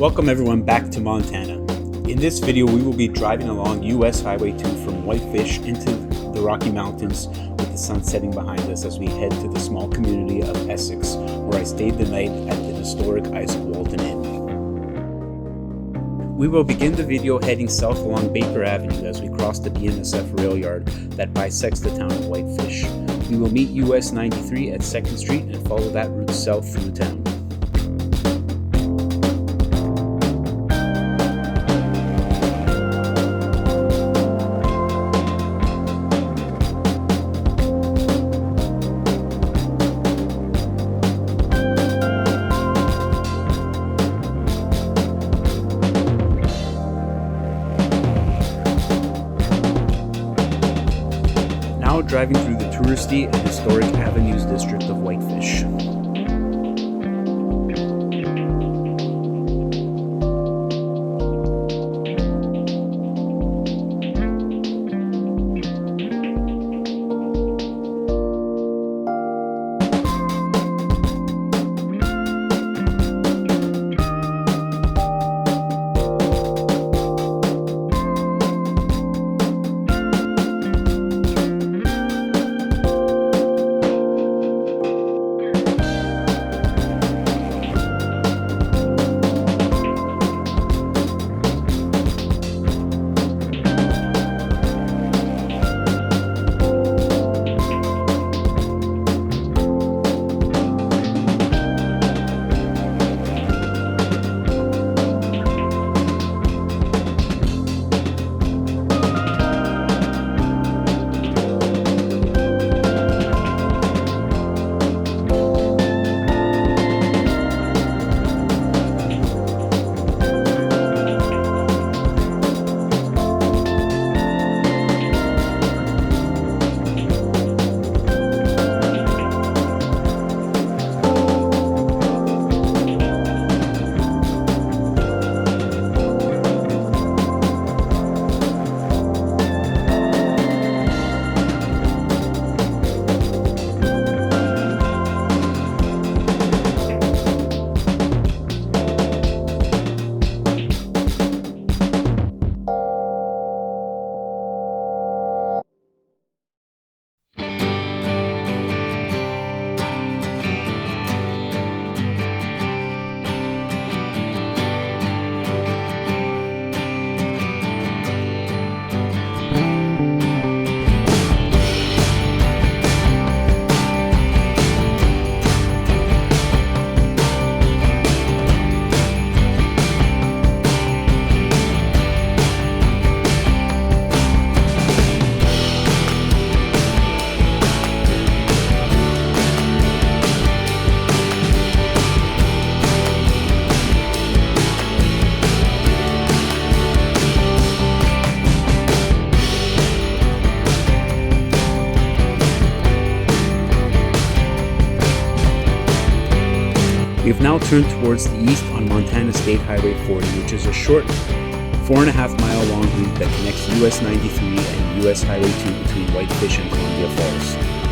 Welcome everyone back to Montana. In this video we will be driving along US Highway 2 from Whitefish into the Rocky Mountains with the sun setting behind us as we head to the small community of Essex, where I stayed the night at the historic Izaak Walton Inn. We will begin the video heading south along Baker Avenue as we cross the BNSF rail yard that bisects the town of Whitefish. We will meet US 93 at 2nd Street and follow that route south through town. Now driving through the touristy and historic Avenues district of Whitefish. We have now turned towards the east on Montana State Highway 40, which is a short 4.5 mile long route that connects US 93 and US Highway 2 between Whitefish and Columbia Falls.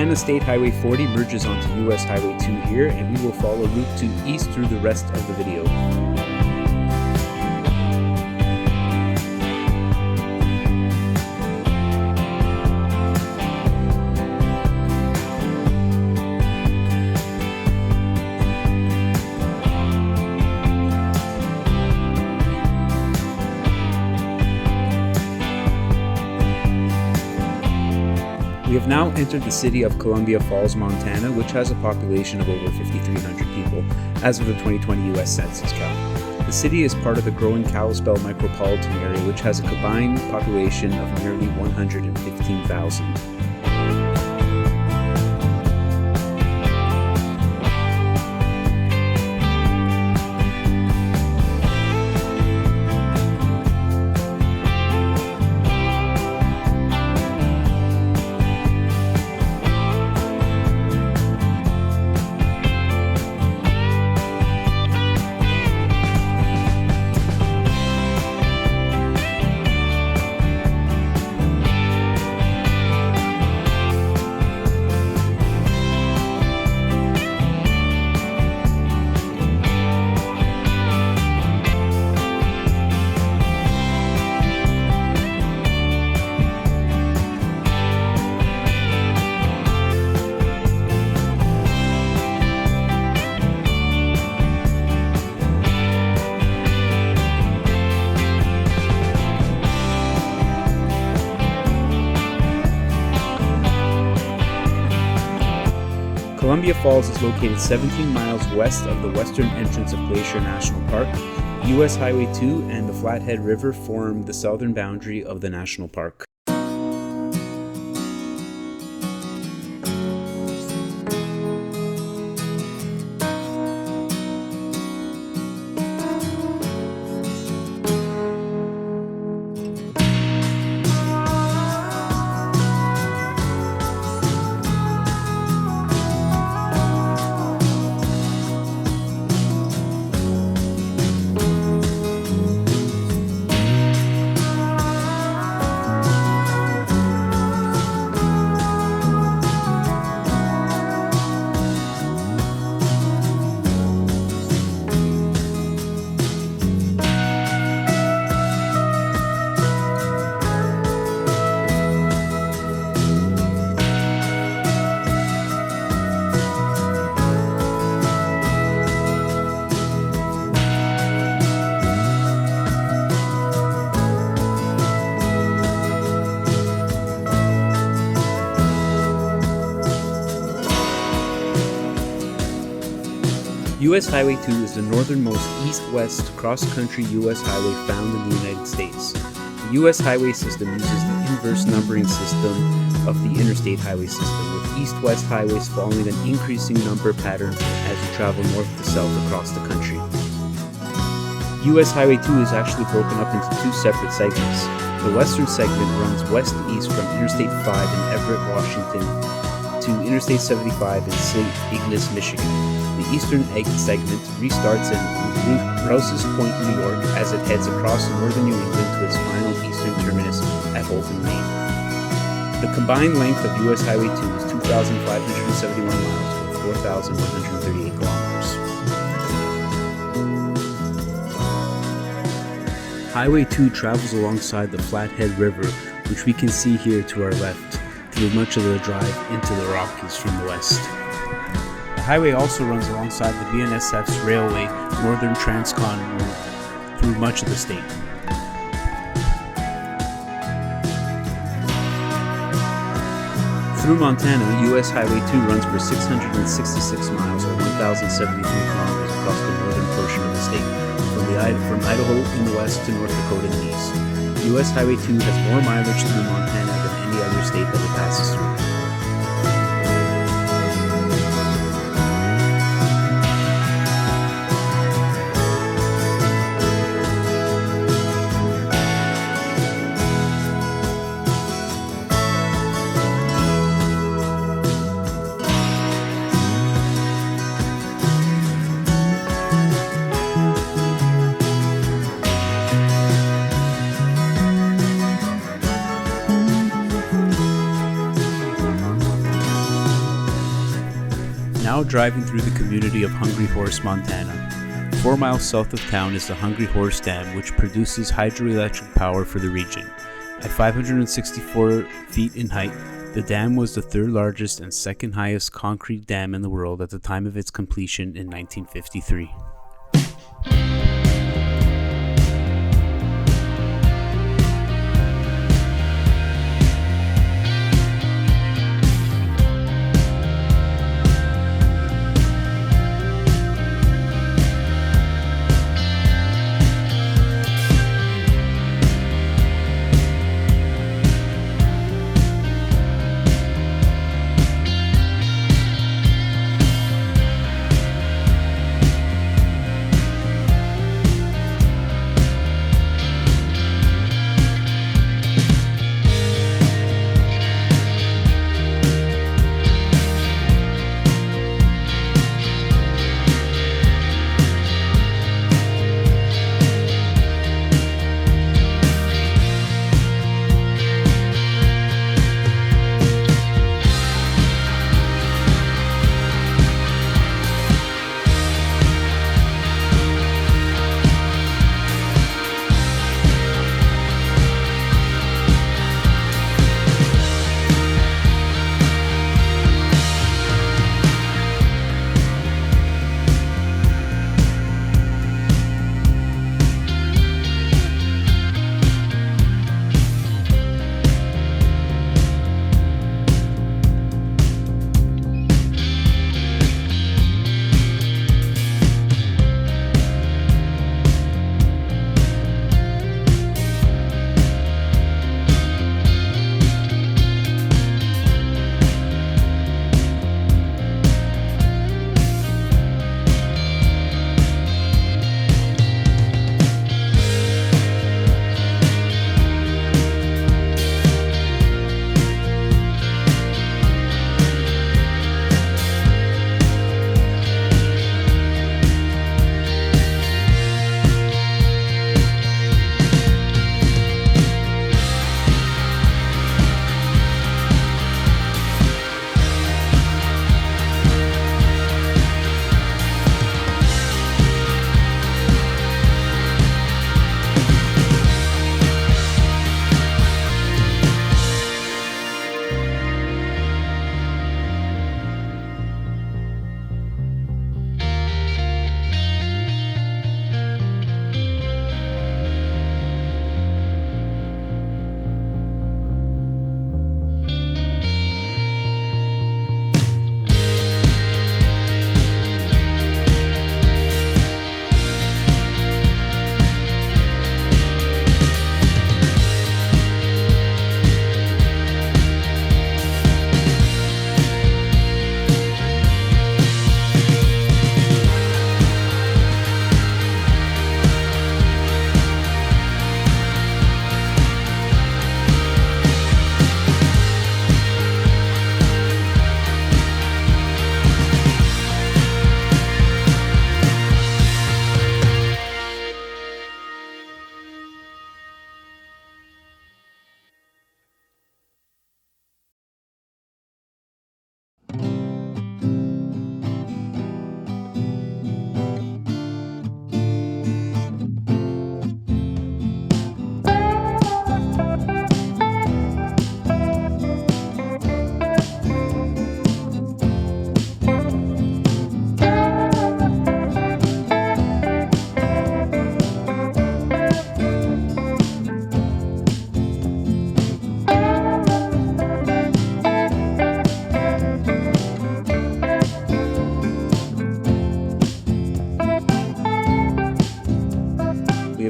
Montana State Highway 40 merges onto US Highway 2 here, and we will follow Route 2 east through the rest of the video. We have now entered the city of Columbia Falls, Montana, which has a population of over 5,300 people as of the 2020 U.S. Census count. The city is part of the growing Kalispell micropolitan area, which has a combined population of nearly 115,000. Columbia Falls is located 17 miles west of the western entrance of Glacier National Park. US Highway 2 and the Flathead River form the southern boundary of the national park. US Highway 2 is the northernmost east-west cross-country US highway found in the United States. The US highway system uses the inverse numbering system of the interstate highway system, with east-west highways following an increasing number pattern as you travel north to south across the country. US Highway 2 is actually broken up into two separate segments. The western segment runs west-east from Interstate 5 in Everett, Washington, to Interstate 75 in St. Ignace, Michigan. The eastern segment restarts in Rouse's Point, New York, as it heads across northern New England to its final eastern terminus at Walton, Maine. The combined length of US Highway 2 is 2,571 miles, or 4,138 kilometers. Highway 2 travels alongside the Flathead River, which we can see here to our left, through much of the drive into the Rockies from the west. The highway also runs alongside the BNSF's Railway Northern Transcon route through much of the state. Through Montana, US Highway 2 runs for 666 miles, or 1,073 kilometers across the northern portion of the state, from Idaho in the west to North Dakota in the east. US Highway 2 has more mileage through Montana than any other state that it passes through. now driving through the community of Hungry Horse, Montana. 4 miles south of town is the Hungry Horse Dam, which produces hydroelectric power for the region. At 564 feet in height, the dam was the third largest and second highest concrete dam in the world at the time of its completion in 1953.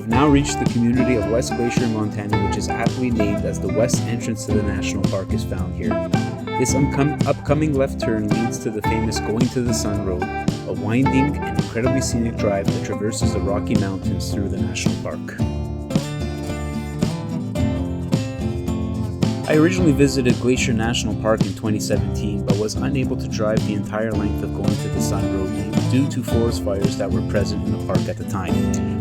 Now reached the community of West Glacier, Montana, which is aptly named as the west entrance to the national park is found here. This upcoming left turn leads to the famous Going to the Sun Road, a winding and incredibly scenic drive that traverses the Rocky Mountains through the national park. I originally visited Glacier National Park in 2017, but was unable to drive the entire length of Going to the Sun Road due to forest fires that were present in the park at the time,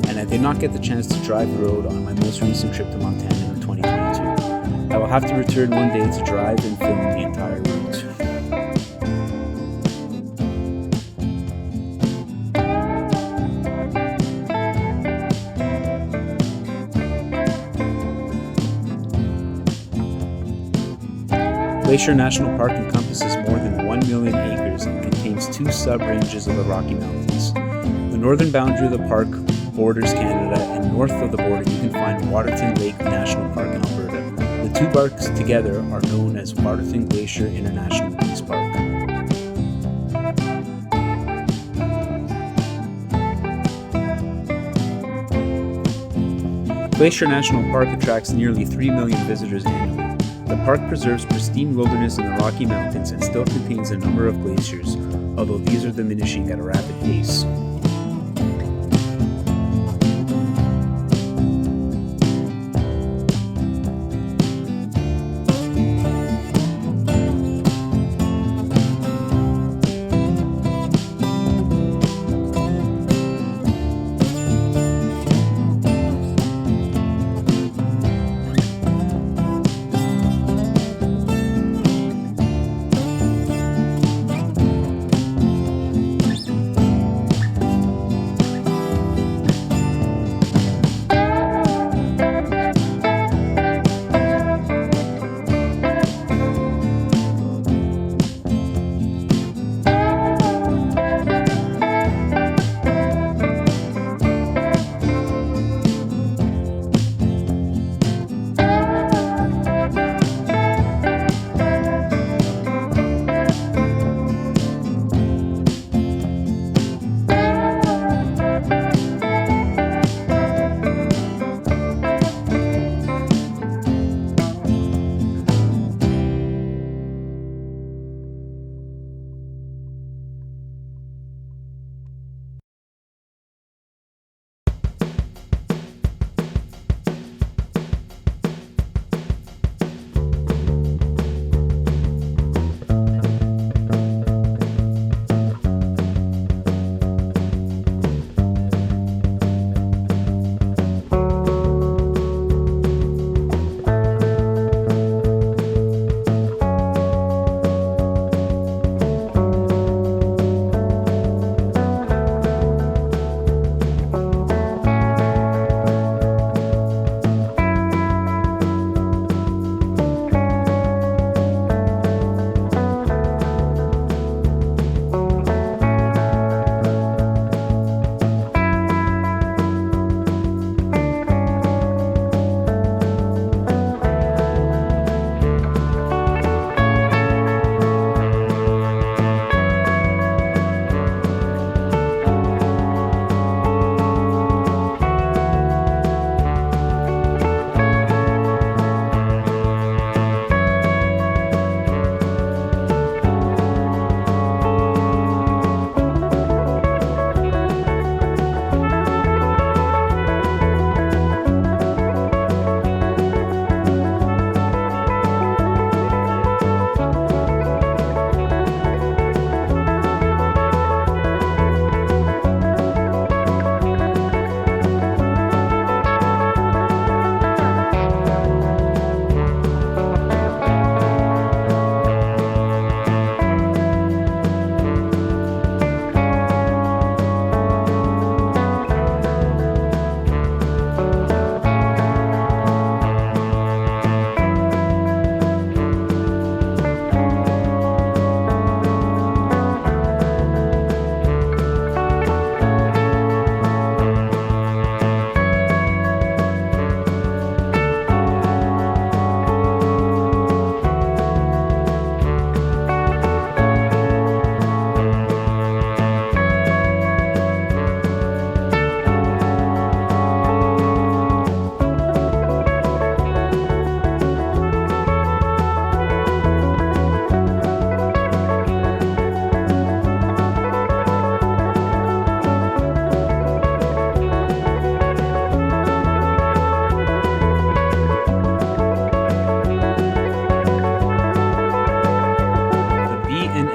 and I did not get the chance to drive the road on my most recent trip to Montana in 2022. I will have to return one day to drive and film the entire route. Glacier National Park encompasses more than 1 million acres and contains two sub-ranges of the Rocky Mountains. The northern boundary of the park borders Canada, and north of the border you can find Waterton Lake National Park in Alberta. The two parks together are known as Waterton Glacier International Peace Park. Glacier National Park attracts nearly 3 million visitors annually. The park preserves pristine wilderness in the Rocky Mountains and still contains a number of glaciers, although these are diminishing at a rapid pace.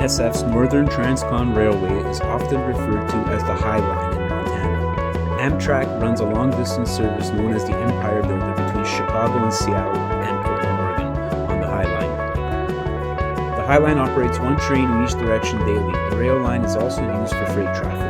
BNSF's Northern Transcon Railway is often referred to as the High Line in Montana. Amtrak runs a long-distance service known as the Empire Builder between Chicago and Seattle and Portland, Oregon, on the High Line. The High Line operates one train in each direction daily. The rail line is also used for freight traffic.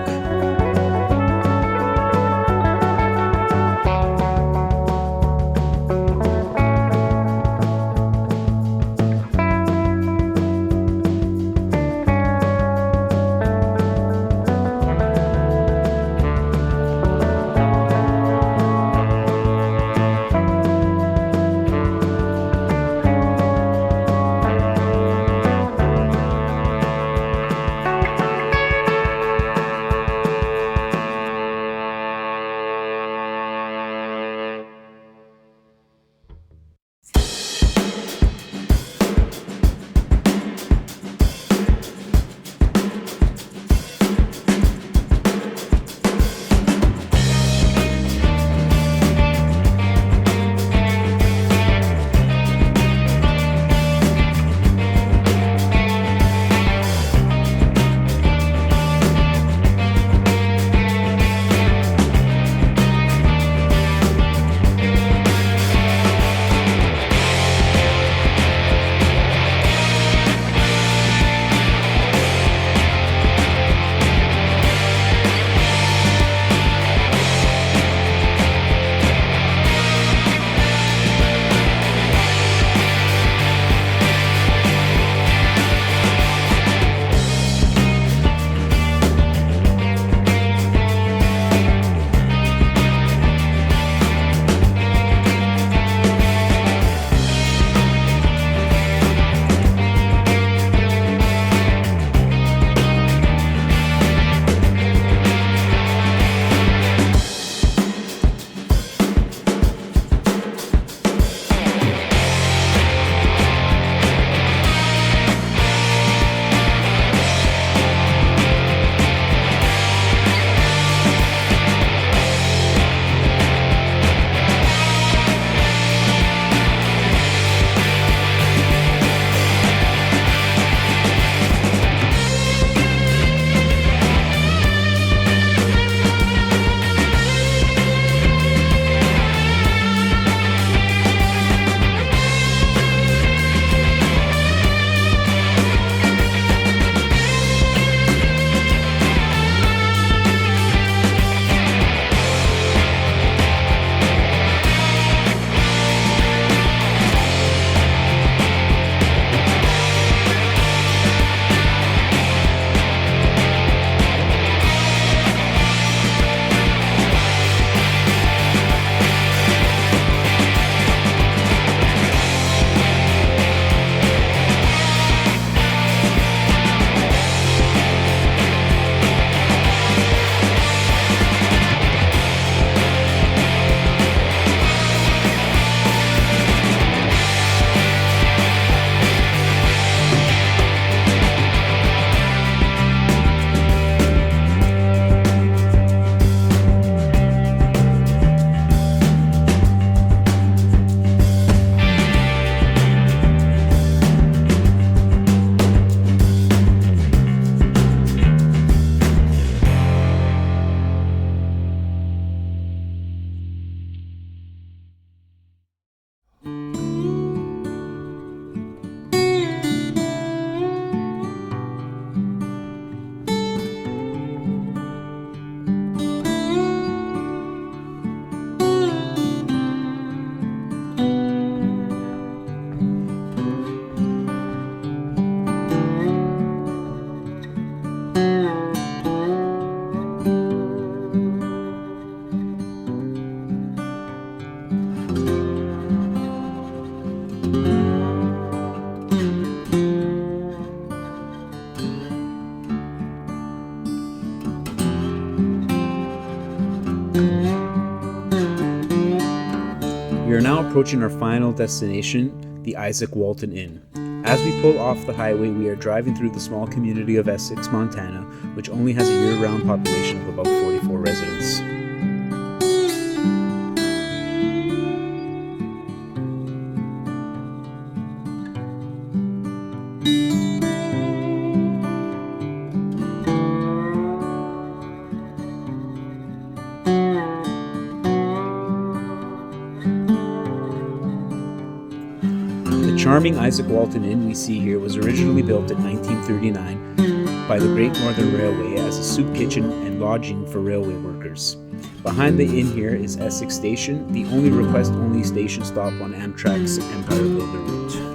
approaching our final destination, the Izaak Walton Inn. As we pull off the highway, we are driving through the small community of Essex, Montana, which only has a year-round population of about 44 residents. The charming Izaak Walton Inn we see here was originally built in 1939 by the Great Northern Railway as a soup kitchen and lodging for railway workers. Behind the inn here is Essex Station, the only request-only station stop on Amtrak's Empire Builder route.